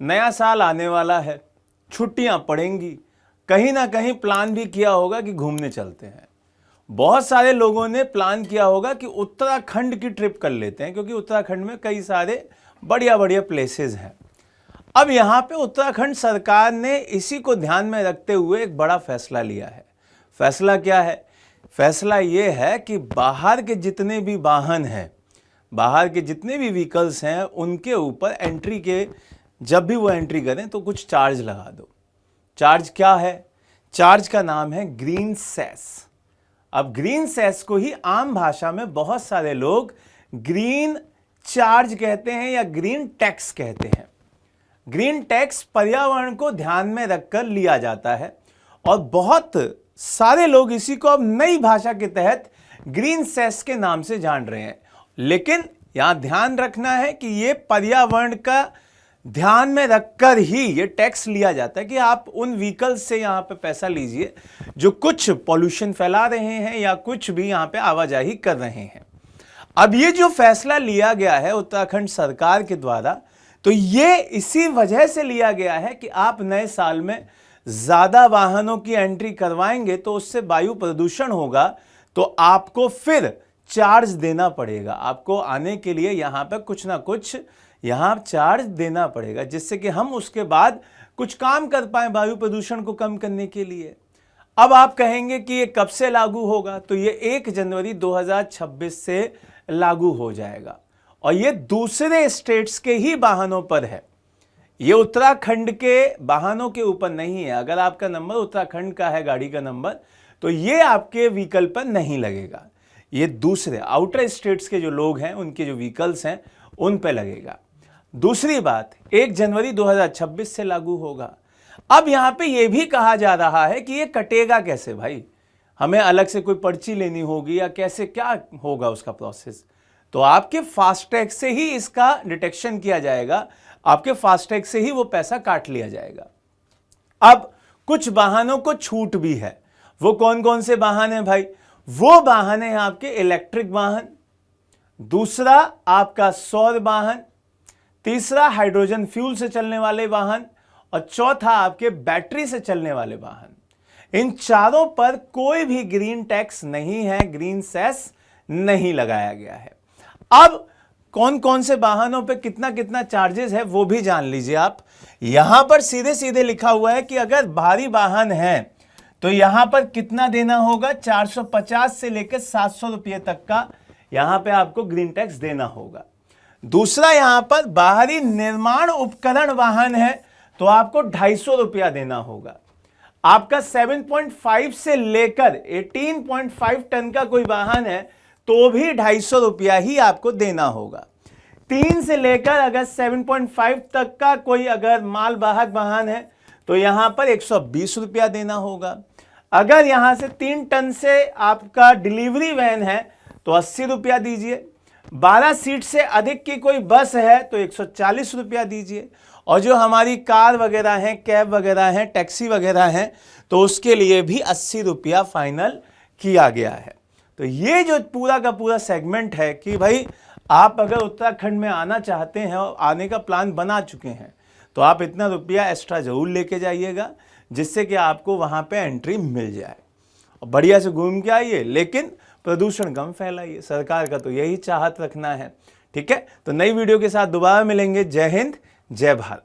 नया साल आने वाला है, छुट्टियां पड़ेंगी, कहीं ना कहीं प्लान भी किया होगा कि घूमने चलते हैं। बहुत सारे लोगों ने प्लान किया होगा कि उत्तराखंड की ट्रिप कर लेते हैं, क्योंकि उत्तराखंड में कई सारे बढ़िया बढ़िया प्लेसेस हैं। अब यहाँ पे उत्तराखंड सरकार ने इसी को ध्यान में रखते हुए एक बड़ा फैसला लिया है। फैसला क्या है? फैसला ये है कि बाहर के जितने भी वाहन हैं, बाहर के जितने भी व्हीकल्स हैं, उनके ऊपर एंट्री के जब भी वो एंट्री करें तो कुछ चार्ज लगा दो। चार्ज क्या है? चार्ज का नाम है ग्रीन सेस। अब ग्रीन सेस को ही आम भाषा में बहुत सारे लोग ग्रीन चार्ज कहते हैं या ग्रीन टैक्स कहते हैं। ग्रीन टैक्स पर्यावरण को ध्यान में रखकर लिया जाता है और बहुत सारे लोग इसी को अब नई भाषा के तहत ग्रीन सेस के नाम से जान रहे हैं। लेकिन यहां ध्यान रखना है कि यह पर्यावरण का ध्यान में रखकर ही ये टैक्स लिया जाता है कि आप उन व्हीकल्स से यहां पे पैसा लीजिए जो कुछ पॉल्यूशन फैला रहे हैं या कुछ भी यहां पे आवाजाही कर रहे हैं। अब ये जो फैसला लिया गया है उत्तराखंड सरकार के द्वारा, तो ये इसी वजह से लिया गया है कि आप नए साल में ज्यादा वाहनों की एंट्री करवाएंगे तो उससे वायु प्रदूषण होगा, तो आपको फिर चार्ज देना पड़ेगा। आपको आने के लिए यहां पे कुछ ना कुछ यहां चार्ज देना पड़ेगा, जिससे कि हम उसके बाद कुछ काम कर पाए वायु प्रदूषण को कम करने के लिए। अब आप कहेंगे कि ये कब से लागू होगा? तो ये 1 जनवरी 2026 से लागू हो जाएगा और ये दूसरे स्टेट्स के ही वाहनों पर है, ये उत्तराखंड के वाहनों के ऊपर नहीं है। अगर आपका नंबर उत्तराखंड का है, गाड़ी का नंबर, तो ये आपके व्हीकल पर नहीं लगेगा। ये दूसरे आउटर स्टेट्स के जो लोग हैं, उनके जो व्हीकल्स हैं, उन पर लगेगा। दूसरी बात, 1 जनवरी 2026 से लागू होगा। अब यहां पे यह भी कहा जा रहा है कि ये कटेगा कैसे भाई? हमें अलग से कोई पर्ची लेनी होगी या कैसे, क्या होगा उसका प्रोसेस? तो आपके फास्टैग से ही इसका डिटेक्शन किया जाएगा, आपके फास्टैग से ही वो पैसा काट लिया जाएगा। अब कुछ वाहनों को छूट भी है। वो कौन कौन से वाहन हैं भाई? वो वाहन है आपके इलेक्ट्रिक वाहन, दूसरा आपका सौर वाहन, तीसरा हाइड्रोजन फ्यूल से चलने वाले वाहन और चौथा आपके बैटरी से चलने वाले वाहन। इन चारों पर कोई भी ग्रीन टैक्स नहीं है, ग्रीन सेस नहीं लगाया गया है। अब कौन कौन से वाहनों पे कितना कितना चार्जेस है वो भी जान लीजिए आप। यहां पर सीधे सीधे लिखा हुआ है कि अगर भारी वाहन है तो यहां पर कितना देना होगा? 450 से लेकर 700 रुपये तक का यहां पे आपको ग्रीन टैक्स देना होगा। दूसरा, यहां पर बाहरी निर्माण उपकरण वाहन है तो आपको 250 रुपया देना होगा। आपका 7.5 से लेकर 18.5 टन का कोई वाहन है तो भी 250 रुपया ही आपको देना होगा। 3 से लेकर अगर 7.5 तक का कोई अगर मालवाहक वाहन है तो यहां पर 120 रुपया देना होगा। अगर यहां से 3 टन से आपका डिलीवरी वैन है तो 80 रुपया दीजिए। 12 सीट से अधिक की कोई बस है तो 140 रुपया दीजिए। और जो हमारी कार वगैरह हैं, कैब वगैरह हैं, टैक्सी वगैरह हैं, तो उसके लिए भी 80 रुपया फाइनल किया गया है। तो ये जो पूरा का पूरा सेगमेंट है कि भाई आप अगर उत्तराखंड में आना चाहते हैं और आने का प्लान बना चुके हैं तो आप इतना रुपया एक्स्ट्रा जरूर लेके जाइएगा, जिससे कि आपको वहां पे एंट्री मिल जाए और बढ़िया से घूम के आइए, लेकिन प्रदूषण कम फैलाइए। सरकार का तो यही चाहत रखना है। ठीक है, तो नई वीडियो के साथ दोबारा मिलेंगे। जय हिंद, जय भारत।